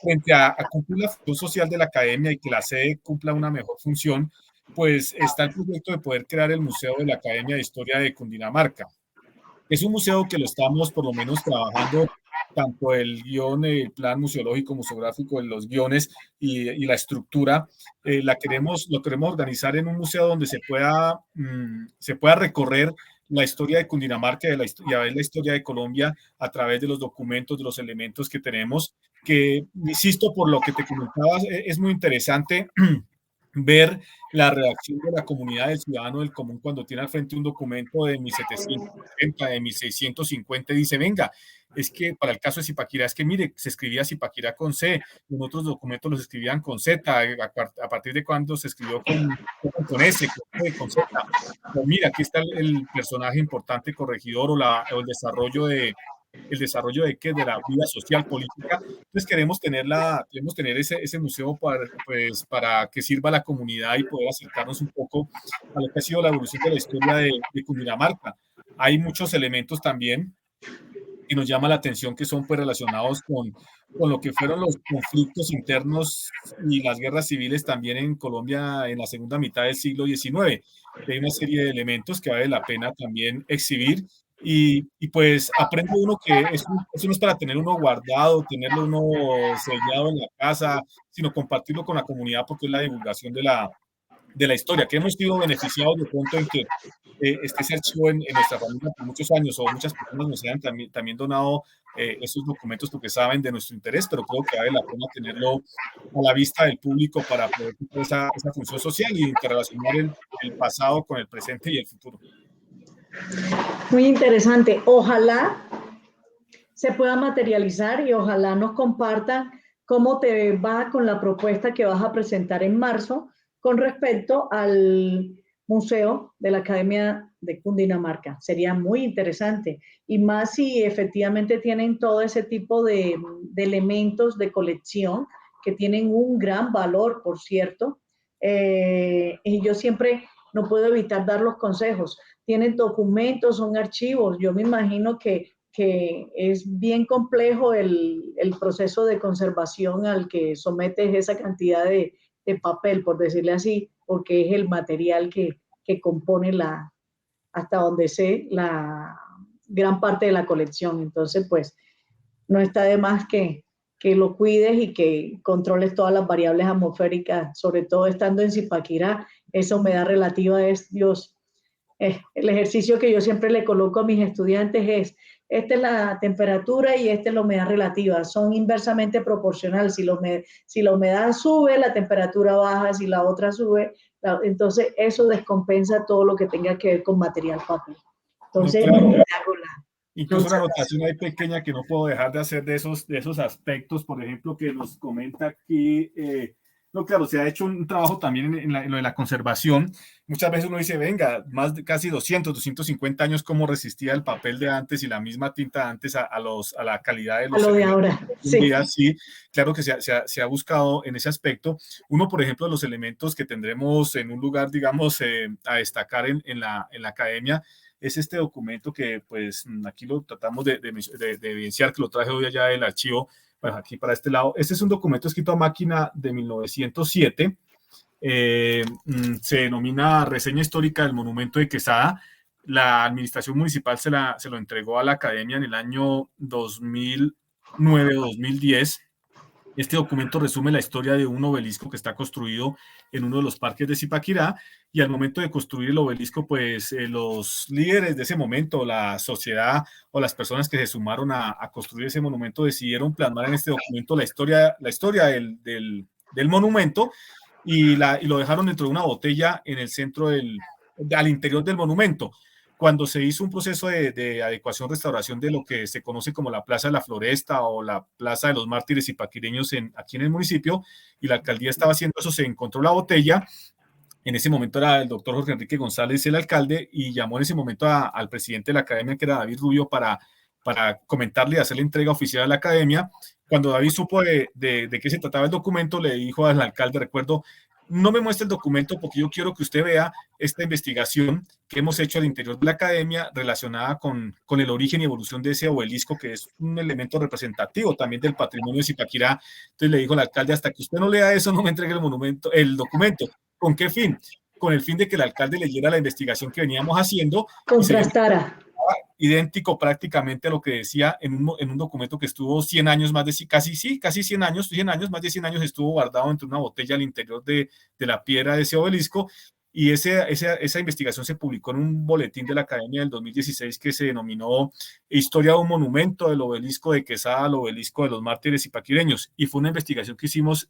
frente a cumplir la función social de la academia y que la sede cumpla una mejor función, pues está el proyecto de poder crear el Museo de la Academia de Historia de Cundinamarca. Es un museo que lo estamos por lo menos trabajando, tanto el guión, el plan museológico, museográfico, los guiones y la estructura, lo queremos organizar en un museo donde se pueda recorrer la historia de Cundinamarca y a ver la historia de Colombia a través de los documentos, de los elementos que tenemos, que, insisto, por lo que te comentabas, es muy interesante ver la reacción de la comunidad del ciudadano del común cuando tiene al frente un documento de 1750, de 1650 y dice, venga, es que para el caso de Zipaquirá, es que mire, se escribía Zipaquirá con C, en otros documentos los escribían con Z, a partir de cuando se escribió con S, con Z. Pero mira, aquí está el personaje importante corregidor o el desarrollo de la vida social política. Entonces queremos tener ese museo pues, para que sirva a la comunidad y poder acercarnos un poco a lo que ha sido la evolución de la historia de Cundinamarca. Hay muchos elementos también que nos llama la atención que son pues relacionados con lo que fueron los conflictos internos y las guerras civiles también en Colombia en la segunda mitad del siglo XIX. Hay una serie de elementos que vale la pena también exhibir y pues aprende uno que eso no es para tener uno guardado, tenerlo uno sellado en la casa, sino compartirlo con la comunidad porque es la divulgación de la historia, que hemos sido beneficiados de pronto en que esté ese archivo en nuestra familia por muchos años, o muchas personas nos hayan también donado esos documentos porque saben de nuestro interés, pero creo que vale la pena tenerlo a la vista del público para poder cumplir esa función social y interrelacionar el pasado con el presente y el futuro. Muy interesante. Ojalá se pueda materializar y ojalá nos compartan cómo te va con la propuesta que vas a presentar en marzo con respecto al Museo de la Academia de Cundinamarca. Sería muy interesante. Y más si efectivamente tienen todo ese tipo de elementos de colección que tienen un gran valor, por cierto. Y yo siempre no puedo evitar dar los consejos. Tienen documentos, son archivos. Yo me imagino que es bien complejo el proceso de conservación al que sometes esa cantidad de papel, por decirle así, porque es el material que compone hasta donde sé, la gran parte de la colección. Entonces, pues, no está de más que lo cuides y que controles todas las variables atmosféricas, sobre todo estando en Zipaquirá. Esa humedad relativa es, Dios, el ejercicio que yo siempre le coloco a mis estudiantes es, esta es la temperatura y esta es la humedad relativa, son inversamente proporcionales, si la humedad sube, la temperatura baja, si la otra sube, entonces eso descompensa todo lo que tenga que ver con material papel. Entonces, no, claro. hago la Incluso una anotación ahí pequeña que no puedo dejar de hacer de esos aspectos, por ejemplo, que nos comenta aquí. No, claro, se ha hecho un trabajo también en lo de la conservación. Muchas veces uno dice, venga, más de casi 250 años, ¿cómo resistía el papel de antes y la misma tinta de antes a la calidad de a los lo de elementos? ahora? Un Sí. día sí, claro que se ha buscado en ese aspecto. Uno, por ejemplo, de los elementos que tendremos en un lugar, digamos, a destacar en la academia, es este documento que pues aquí lo tratamos de evidenciar, que lo traje hoy allá del archivo, pues aquí para este lado. Este es un documento escrito a máquina de 1907, se denomina Reseña Histórica del Monumento de Quesada. La administración municipal se lo entregó a la academia en el año 2009 o 2010. Este documento resume la historia de un obelisco que está construido en uno de los parques de Zipaquirá, y al momento de construir el obelisco, pues los líderes de ese momento, la sociedad o las personas que se sumaron a construir ese monumento decidieron plasmar en este documento la historia del monumento, y lo dejaron dentro de una botella en el centro al interior del monumento. Cuando se hizo un proceso de adecuación, restauración de lo que se conoce como la Plaza de la Floresta o la Plaza de los Mártires zipaquireños aquí en el municipio, y la alcaldía estaba haciendo eso, se encontró la botella. En ese momento era el doctor Jorge Enrique González el alcalde, y llamó en ese momento al presidente de la academia, que era David Rubio, para comentarle y hacer la entrega oficial a la academia. Cuando David supo de qué se trataba el documento, le dijo al alcalde, recuerdo, no me muestre el documento porque yo quiero que usted vea esta investigación que hemos hecho al interior de la academia relacionada con el origen y evolución de ese obelisco, que es un elemento representativo también del patrimonio de Zipaquirá. Entonces le dijo al alcalde, hasta que usted no lea eso, no me entregue el documento. ¿Con qué fin? Con el fin de que el alcalde leyera la investigación que veníamos haciendo y se Contrastara. idéntico prácticamente a lo que decía en un documento que estuvo 100 años, casi 100 años, más de 100 años estuvo guardado entre una botella al interior de la piedra de ese obelisco. Y esa investigación se publicó en un boletín de la Academia del 2016 que se denominó Historia de un monumento del obelisco de Quesada al obelisco de los mártires zipaquireños. Y fue una investigación que hicimos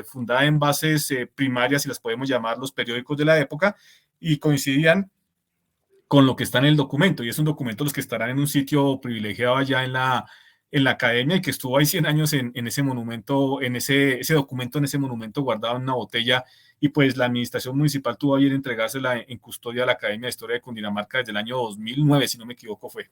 fundada en bases primarias, si las podemos llamar, los periódicos de la época, y coincidían con lo que está en el documento. Y es un documento los que estarán en un sitio privilegiado allá en la academia, y que estuvo ahí 100 años en ese monumento, en ese documento, en ese monumento guardado en una botella. Y pues la administración municipal tuvo a bien entregársela en custodia a la Academia de Historia de Cundinamarca desde el año 2009, si no me equivoco fue.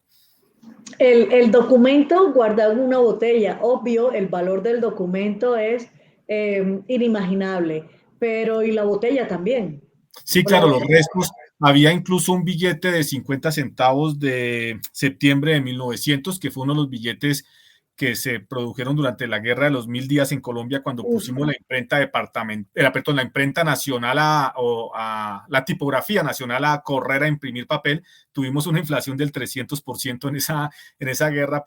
El documento guardado en una botella, obvio, el valor del documento es inimaginable, pero y la botella también. Sí, claro, los restos. Había incluso un billete de 50 centavos de septiembre de 1900, que fue uno de los billetes que se produjeron durante la Guerra de los 1000 días en Colombia, cuando pusimos la imprenta la imprenta nacional la tipografía nacional a correr a imprimir papel. Tuvimos una inflación del 300% en esa guerra,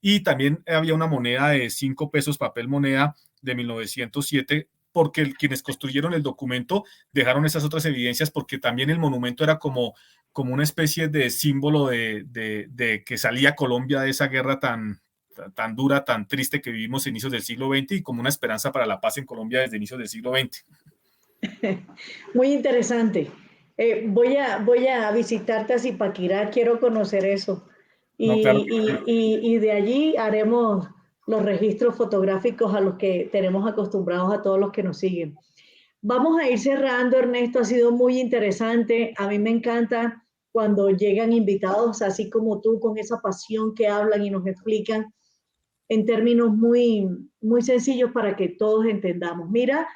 y también había una moneda de 5 pesos, papel moneda de 1907, porque quienes construyeron el documento dejaron esas otras evidencias, porque también el monumento era como una especie de símbolo de que salía Colombia de esa guerra tan dura, tan triste que vivimos a inicios del siglo XX, y como una esperanza para la paz en Colombia desde inicios del siglo XX. Muy interesante. Voy a visitarte a Zipaquirá, quiero conocer eso. No, claro. Y de allí haremos los registros fotográficos a los que tenemos acostumbrados a todos los que nos siguen. Vamos a ir cerrando, Ernesto, ha sido muy interesante. A mí me encanta cuando llegan invitados así como tú, con esa pasión que hablan y nos explican en términos muy sencillos para que todos entendamos. Mira,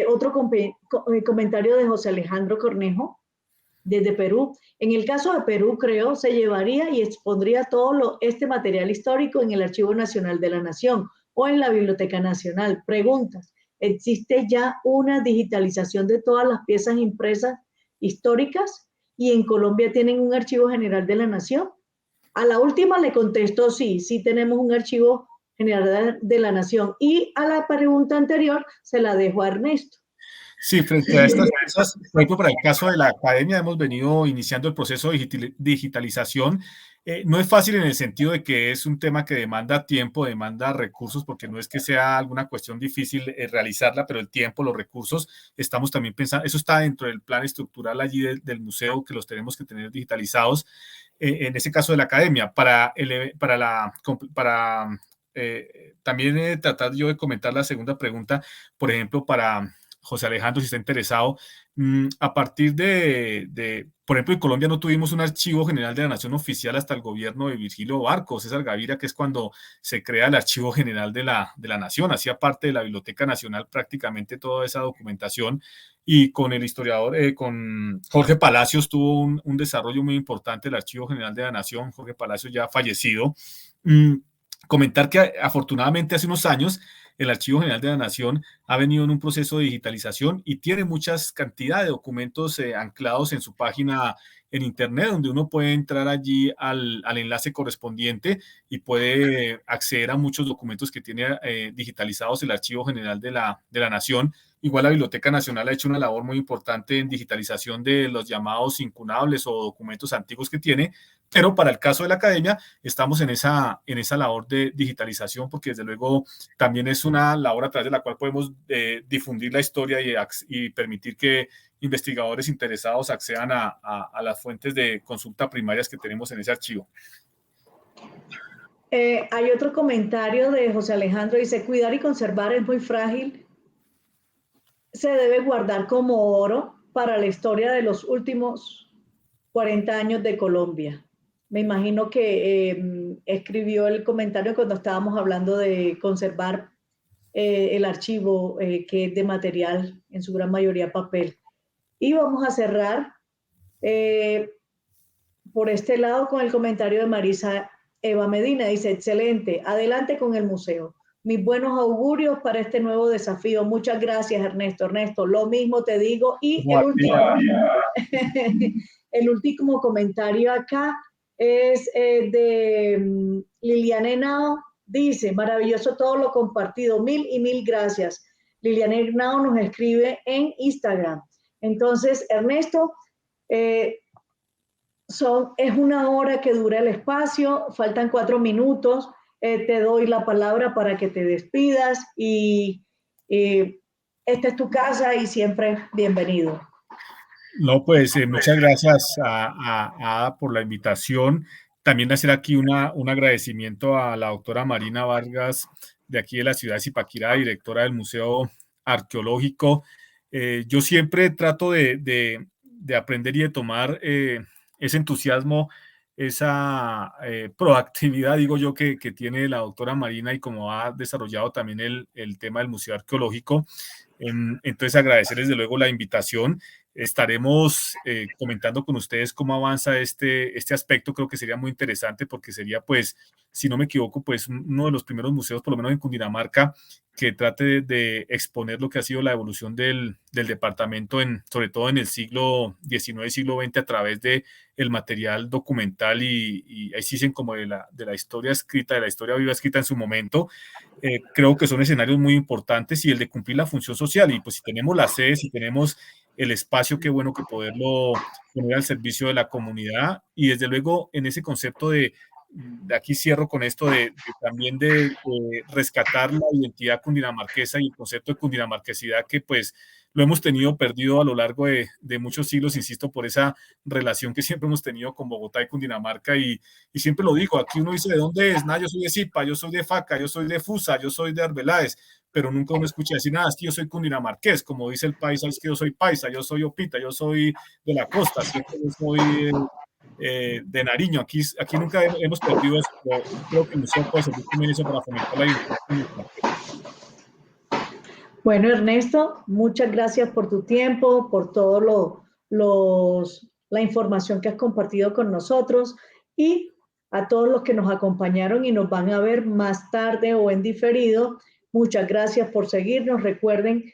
otro comentario de José Alejandro Cornejo, desde Perú. En el caso de Perú, creo, se llevaría y expondría todo este material histórico en el Archivo Nacional de la Nación o en la Biblioteca Nacional. Preguntas. ¿Existe ya una digitalización de todas las piezas impresas históricas? ¿Y en Colombia tienen un Archivo General de la Nación? A la última le contesto sí, sí tenemos un Archivo General de la Nación. Y a la pregunta anterior se la dejo a Ernesto. Sí, frente a estas cosas, por ejemplo, para el caso de la academia, hemos venido iniciando el proceso de digitalización. No es fácil en el sentido de que es un tema que demanda tiempo, demanda recursos, porque no es que sea alguna cuestión difícil realizarla, pero el tiempo, los recursos, estamos también pensando, eso está dentro del plan estructural allí del museo, que los tenemos que tener digitalizados. En ese caso de la academia, también tratar yo de comentar la segunda pregunta, por ejemplo, para José Alejandro, si está interesado, a partir por ejemplo, en Colombia no tuvimos un archivo general de la Nación oficial hasta el gobierno de Virgilio Barco, César Gaviria, que es cuando se crea el Archivo General de la Nación, hacía parte de la Biblioteca Nacional prácticamente toda esa documentación, y con el historiador, con Jorge Palacios, tuvo un desarrollo muy importante el Archivo General de la Nación, Jorge Palacios ya fallecido. Comentar que afortunadamente hace unos años el Archivo General de la Nación ha venido en un proceso de digitalización y tiene muchas cantidad de documentos anclados en su página en internet, donde uno puede entrar allí al enlace correspondiente y puede acceder a muchos documentos que tiene digitalizados el Archivo General de la Nación. Igual la Biblioteca Nacional ha hecho una labor muy importante en digitalización de los llamados incunables o documentos antiguos que tiene, pero para el caso de la academia estamos en esa labor de digitalización, porque desde luego también es una labor a través de la cual podemos difundir la historia y permitir que investigadores interesados accedan a las fuentes de consulta primarias que tenemos en ese archivo. Hay otro comentario de José Alejandro, dice, cuidar y conservar es muy frágil, se debe guardar como oro para la historia de los últimos 40 años de Colombia. Me imagino que escribió el comentario cuando estábamos hablando de conservar el archivo, que es de material, en su gran mayoría papel. Y vamos a cerrar por este lado con el comentario de Marisa Eva Medina. Dice, excelente, adelante con el museo. Mis buenos augurios para este nuevo desafío. Muchas gracias, Ernesto. Ernesto, lo mismo te digo. Y el último comentario acá es de Liliana Henao. Dice, maravilloso todo lo compartido. Mil y mil gracias. Liliana Henao nos escribe en Instagram. Entonces, Ernesto, es una hora que dura el espacio, faltan 4 minutos, te doy la palabra para que te despidas y esta es tu casa y siempre bienvenido. No, pues muchas gracias a Ada por la invitación. También hacer aquí un agradecimiento a la doctora Marina Vargas, de aquí de la ciudad de Zipaquirá, directora del Museo Arqueológico. Yo siempre trato de aprender y de tomar ese entusiasmo, esa proactividad, digo yo, que tiene la doctora Marina, y como ha desarrollado también el tema del Museo Arqueológico. Entonces, agradecerles desde luego la invitación. estaremos comentando con ustedes cómo avanza este aspecto. Creo que sería muy interesante porque sería, pues, si no me equivoco, pues uno de los primeros museos, por lo menos en Cundinamarca, que trate de exponer lo que ha sido la evolución del departamento, sobre todo en el siglo XIX y siglo XX, a través de el material documental y ahí sí dicen como de la historia escrita, de la historia viva escrita en su momento. Creo que son escenarios muy importantes, y el de cumplir la función social. Y pues si tenemos la sede, si tenemos el espacio, qué bueno que poderlo poner al servicio de la comunidad. Y desde luego en ese concepto de aquí cierro con esto también de rescatar la identidad cundinamarquesa y el concepto de cundinamarquesidad, que pues lo hemos tenido perdido a lo largo de muchos siglos, insisto, por esa relación que siempre hemos tenido con Bogotá y Cundinamarca. Y siempre lo digo, aquí uno dice, ¿de dónde es? Yo soy de Zipa, yo soy de Faca, yo soy de Fusa, yo soy de Arbeláez, pero nunca uno escucha decir nada, es que yo soy cundinamarqués, como dice el paisa, es que yo soy paisa, yo soy opita, yo soy de la costa, siempre yo soy de Nariño. Aquí nunca hemos perdido eso, pero creo que el museo puede servir también eso para fomentar la identidad cundinamarquesa. Bueno, Ernesto, muchas gracias por tu tiempo, por todo la información que has compartido con nosotros, y a todos los que nos acompañaron y nos van a ver más tarde o en diferido. Muchas gracias por seguirnos. Recuerden,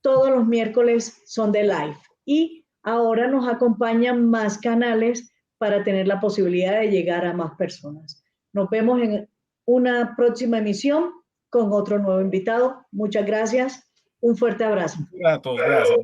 todos los miércoles son de live, y ahora nos acompañan más canales para tener la posibilidad de llegar a más personas. Nos vemos en una próxima emisión con otro nuevo invitado. Muchas gracias. Un fuerte abrazo. A todos, gracias.